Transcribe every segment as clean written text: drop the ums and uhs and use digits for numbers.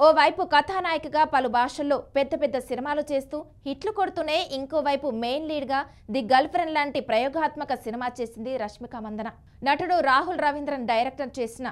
ఓవైపు కథానాయికగా పలు భాషల్లో పెద్ద పెద్ద సినిమాలు చేస్తూ హిట్లు కొడుతూనే ఇంకోవైపు మెయిన్ లీడ్గా ది గర్ల్ ఫ్రెండ్ లాంటి ప్రయోగాత్మక సినిమా చేసింది రష్మిక మందన. నటుడు రాహుల్ రవీంద్రన్ డైరెక్టర్ చేసిన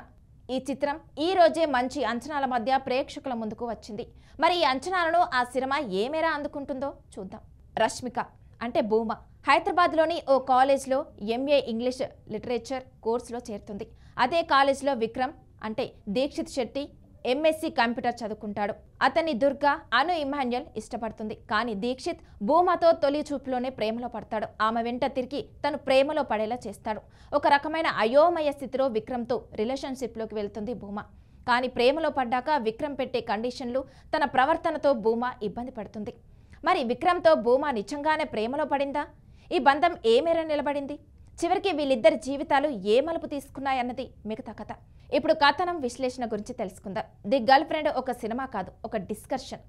ఈ చిత్రం ఈ రోజే మంచి అంచనాల మధ్య ప్రేక్షకుల ముందుకు వచ్చింది. మరి ఈ అంచనాలను ఆ సినిమా ఏ మేర అందుకుంటుందో చూద్దాం. రష్మిక అంటే భూమ హైదరాబాద్లోని ఓ కాలేజ్లో ఎంఏ ఇంగ్లీష్ లిటరేచర్ కోర్సులో చేరుతుంది. అదే కాలేజ్లో విక్రమ్ అంటే దీక్షిత్ శెట్టి ఎంఎస్సి కంప్యూటర్ చదువుకుంటాడు. అతన్ని దుర్గా అను ఇమాన్యుయల్ ఇష్టపడుతుంది. కానీ దీక్షిత్ భూమతో తొలి చూపులోనే ప్రేమలో పడతాడు. ఆమె వెంట తిరిగి తను ప్రేమలో పడేలా చేస్తాడు. ఒక రకమైన అయోమయ స్థితిలో విక్రమ్తో రిలేషన్షిప్లోకి వెళ్తుంది భూమ. కానీ ప్రేమలో పడ్డాక విక్రమ్ పెట్టే కండిషన్లు, తన ప్రవర్తనతో భూమ ఇబ్బంది పడుతుంది. మరి విక్రమ్తో భూమ నిజంగానే ప్రేమలో పడిందా? ఈ బంధం ఏ మేర నిలబడింది? చివరికి వీళ్ళిద్దరి జీవితాలు ఏ మలుపు తీసుకున్నాయన్నది మిగతా కథ. ఇప్పుడు కథనం విశ్లేషణ గురించి తెలుసుకుందాం. ది గర్ల్ ఫ్రెండ్ ఒక సినిమా కాదు, ఒక డిస్కషన్.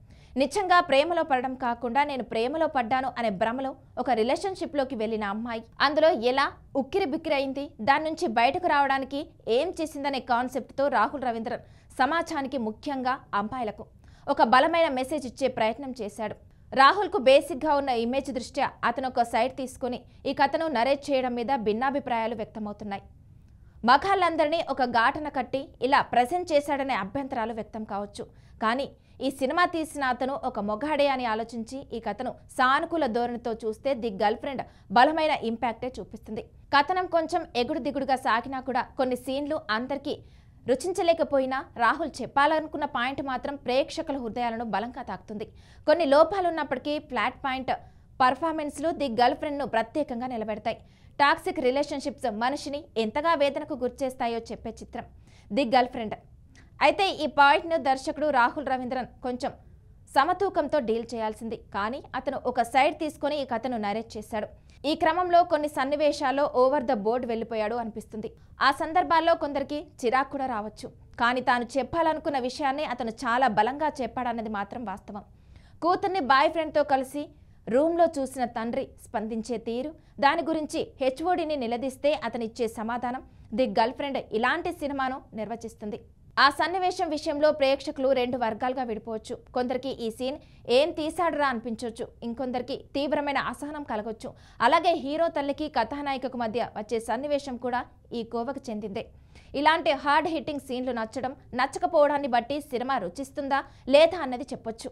నిజంగా ప్రేమలో పడడం కాకుండా నేను ప్రేమలో పడ్డాను అనే భ్రమలో ఒక రిలేషన్షిప్లోకి వెళ్ళిన అమ్మాయి అందులో ఎలా ఉక్కిరి బిక్కిరి అయింది, దాని నుంచి బయటకు రావడానికి ఏం చేసిందనే కాన్సెప్ట్తో రాహుల్ రవీంద్రన్ సమాజానికి, ముఖ్యంగా అమ్మాయిలకు ఒక బలమైన మెసేజ్ ఇచ్చే ప్రయత్నం చేశాడు. రాహుల్కు బేసిక్గా ఉన్న ఇమేజ్ దృష్ట్యా అతను ఒక సైడ్ తీసుకుని ఈ కథను నరేట్ చేయడం మీద భిన్నాభిప్రాయాలు వ్యక్తమవుతున్నాయి. మగాళ్ళందరినీ ఒక ఘాటన కట్టి ఇలా ప్రజెంట్ చేశాడనే అభ్యంతరాలు వ్యక్తం కావచ్చు. కానీ ఈ సినిమా తీసిన అతను ఒక మొగాడే అని ఆలోచించి ఈ కథను సానుకూల ధోరణితో చూస్తే ది గర్ల్ ఫ్రెండ్ బలమైన ఇంపాక్టే చూపిస్తుంది. కథనం కొంచెం ఎగుడు దిగుడుగా సాగినా కూడా కొన్ని సీన్లు అందరికీ రుచించలేకపోయినా రాహుల్ చెప్పాలనుకున్న పాయింట్ మాత్రం ప్రేక్షకుల హృదయాలను బలంగా తాకుతుంది. కొన్ని లోపాలున్నప్పటికీ ఫ్లాట్ పాయింట్ పర్ఫార్మెన్స్లు ది గర్ల్ ఫ్రెండ్ను ప్రత్యేకంగా నిలబెడతాయి. టాక్సిక్ రిలేషన్షిప్స్ మనిషిని ఎంతగా వేదనకు గురిచేస్తాయో చెప్పే చిత్రం ది గర్ల్ ఫ్రెండ్. అయితే ఈ పాయింట్ను దర్శకుడు రాహుల్ రవీంద్రన్ కొంచెం సమతూకంతో డీల్ చేయాల్సింది. కానీ అతను ఒక సైడ్ తీసుకొని ఈ కథను నరేట్ చేశాడు. ఈ క్రమంలో కొన్ని సన్నివేశాల్లో ఓవర్ ద బోర్డ్ వెళ్ళిపోయాడు అనిపిస్తుంది. ఆ సందర్భాల్లో కొందరికి చిరాకు కూడా రావచ్చు. కానీ తాను చెప్పాలనుకున్న విషయాన్ని అతను చాలా బలంగా చెప్పాడన్నది మాత్రం వాస్తవం. కూతుర్ని బాయ్ ఫ్రెండ్తో కలిసి రూమ్లో చూసిన తండ్రి స్పందించే తీరు, దాని గురించి హెచ్ఓడిని నిలదీస్తే అతనిచ్చే సమాధానం ది గర్ల్ ఫ్రెండ్ ఇలాంటి సినిమాను నిర్వచిస్తుంది. ఆ సన్నివేశం విషయంలో ప్రేక్షకులు రెండు వర్గాలుగా విడిపోవచ్చు. కొందరికి ఈ సీన్ ఏం తీశాడురా అనిపించవచ్చు, ఇంకొందరికి తీవ్రమైన అసహనం కలగొచ్చు. అలాగే హీరో తల్లికి కథానాయికకు మధ్య వచ్చే సన్నివేశం కూడా ఈ కోవకు చెందిందే. ఇలాంటి హార్డ్ హిట్టింగ్ సీన్లు నచ్చడం, నచ్చకపోవడాన్ని బట్టి సినిమా రుచిస్తుందా లేదా అన్నది చెప్పొచ్చు.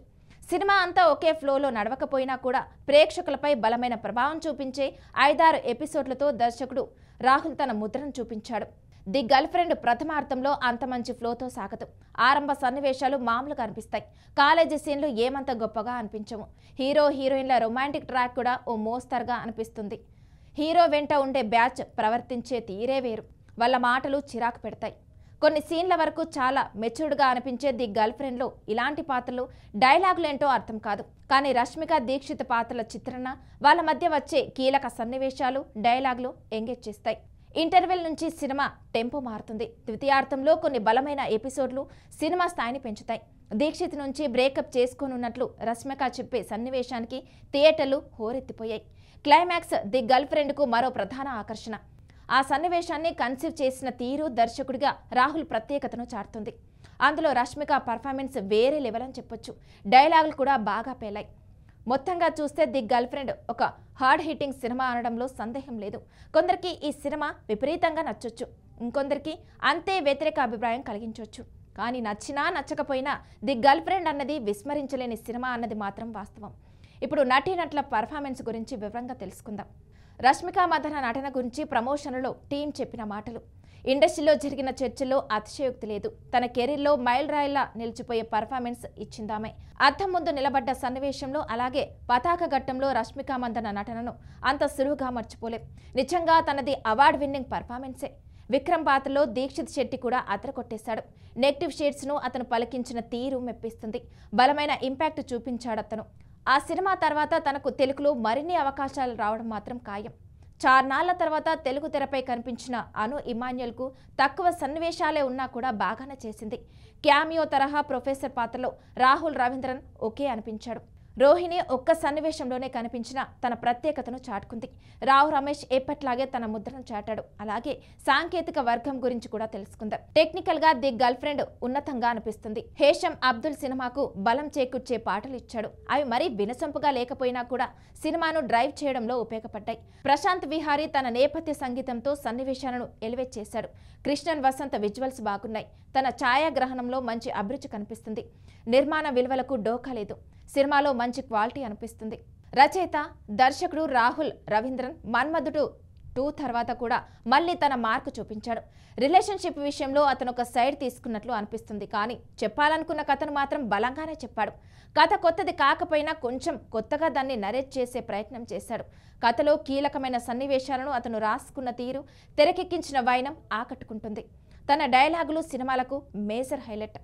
సినిమా అంతా ఒకే ఫ్లోలో నడవకపోయినా కూడా ప్రేక్షకులపై బలమైన ప్రభావం చూపించే 5-6 ఎపిసోడ్లతో దర్శకుడు రాహుల్ తన ముద్రను చూపించాడు. ది గర్ల్ ఫ్రెండ్ ప్రథమార్థంలో అంత మంచి ఫ్లోతో సాగదు. ఆరంభ సన్నివేశాలు మామూలుగా అనిపిస్తాయి. కాలేజీ సీన్లు ఏమంత గొప్పగా అనిపించవు. హీరో హీరోయిన్ల రొమాంటిక్ ట్రాక్ కూడా ఓ మోస్తరుగా అనిపిస్తుంది. హీరో వెంట ఉండే బ్యాచ్ ప్రవర్తించే తీరే వేరు. వాళ్ళ మాటలు చిరాకు పెడతాయి. కొన్ని సీన్ల వరకు చాలా మెచ్యూర్డ్గా అనిపించే ది గర్ల్ ఫ్రెండ్లో ఇలాంటి పాత్రలు, డైలాగులేంటో అర్థం కాదు. కానీ రష్మిక దీక్షిత్ పాత్రల చిత్రణ, వాళ్ళ మధ్య వచ్చే కీలక సన్నివేశాలు, డైలాగులు ఎంగేజ్ చేస్తాయి. ఇంటర్వెల్ నుంచి సినిమా టెంపో మారుతుంది. ద్వితీయార్థంలో కొన్ని బలమైన ఎపిసోడ్లు సినిమా స్థాయిని పెంచుతాయి. దీక్షిత్ నుంచి బ్రేకప్ చేసుకోనున్నట్లు రష్మిక చెప్పే సన్నివేశానికి థియేటర్లు హోరెత్తిపోయాయి. క్లైమాక్స్ ది గర్ల్ ఫ్రెండ్కు మరో ప్రధాన ఆకర్షణ. ఆ సన్నివేశాన్ని కన్సీవ్ చేసిన తీరు దర్శకుడిగా రాహుల్ ప్రత్యేకతను చాటుతుంది. అందులో రష్మిక పర్ఫార్మెన్స్ వేరే లెవెల్ అని చెప్పొచ్చు. డైలాగులు కూడా బాగా పేలాయి. మొత్తంగా చూస్తే ది గర్ల్ ఫ్రెండ్ ఒక హార్డ్ హిట్టింగ్ సినిమా అనడంలో సందేహం లేదు. కొందరికి ఈ సినిమా విపరీతంగా నచ్చొచ్చు, ఇంకొందరికి అంతే వ్యతిరేక అభిప్రాయం కలిగించవచ్చు. కానీ నచ్చినా నచ్చకపోయినా ది గర్ల్ ఫ్రెండ్ అన్నది విస్మరించలేని సినిమా అన్నది మాత్రం వాస్తవం. ఇప్పుడు నటీనటుల పర్ఫార్మెన్స్ గురించి వివరంగా తెలుసుకుందాం. రష్మిక మందన నటన గురించి ప్రమోషన్లలో టీం చెప్పిన మాటలు. ఇండస్ట్రీలో జరిగిన చర్చల్లో అతిశయోక్తి లేదు. తన కెరీర్లో మైల్ రాయిలా నిలిచిపోయే పర్ఫార్మెన్స్ ఇచ్చిందామె. అద్దం ముందు నిలబడ్డ సన్నివేశంలో, అలాగే పతాక ఘట్టంలో రష్మిక మందన నటనను అంత సులువుగా మర్చిపోలేం. నిజంగా తనది అవార్డు విన్నింగ్ పర్ఫార్మెన్సే. విక్రమ్ పాత్రలో దీక్షిత్ శెట్టి కూడా అదరకొట్టేశాడు. నెగిటివ్ షేడ్స్ను అతను పలికించిన తీరు మెప్పిస్తుంది. బలమైన ఇంపాక్ట్ చూపించాడతను. ఆ సినిమా తర్వాత తనకు తెలుగులో మరిన్ని అవకాశాలు రావడం మాత్రం ఖాయం. చార్నాళ్ల తర్వాత తెలుగు తెరపై కనిపించిన అను ఇమాన్యుయల్కు తక్కువ సన్నివేశాలే ఉన్నా కూడా బాగానే చేసింది. క్యామియో తరహా ప్రొఫెసర్ పాత్రలో రాహుల్ రవీంద్రన్ ఓకే అనిపించాడు. రోహిణి ఒక్క సన్నివేశంలోనే కనిపించిన తన ప్రత్యేకతను చాటుకుంది. రావు రమేష్ ఎప్పట్లాగే తన ముద్రను చాటాడు. అలాగే సాంకేతిక వర్గం గురించి కూడా తెలుసుకుందాం. టెక్నికల్ గా ది గర్ల్ ఫ్రెండ్ ఉన్నతంగా అనిపిస్తుంది. హేషం అబ్దుల్ సినిమాకు బలం చేకూర్చే పాటలు ఇచ్చాడు. అవి మరీ వినసొంపుగా లేకపోయినా కూడా సినిమాను డ్రైవ్ చేయడంలో ఉపయోగపడ్డాయి. ప్రశాంత్ విహారీ తన నేపథ్య సంగీతంతో సన్నివేశాలను ఎలివేట్ చేశాడు. కృష్ణన్ వసంత విజువల్స్ బాగున్నాయి. తన ఛాయాగ్రహణంలో మంచి అభిరుచి కనిపిస్తుంది. నిర్మాణ విలువలకు డోకా లేదు. సినిమాలో మంచి క్వాలిటీ అనిపిస్తుంది. రచయిత దర్శకుడు రాహుల్ రవీంద్రన్ మన్మధుడు 2 తర్వాత కూడా మళ్ళీ తన మార్కు చూపించాడు. రిలేషన్షిప్ విషయంలో అతను ఒక సైడ్ తీసుకున్నట్లు అనిపిస్తుంది. కానీ చెప్పాలనుకున్న కథను మాత్రం బలంగానే చెప్పాడు. కథ కొత్తది కాకపోయినా కొంచెం కొత్తగా దాన్ని నరేట్ చేసే ప్రయత్నం చేశాడు. కథలో కీలకమైన సన్నివేశాలను అతను రాసుకున్న తీరు, తెరకెక్కించిన వైనం ఆకట్టుకుంటుంది. తన డైలాగులు సినిమాలకు మేజర్ హైలైట్.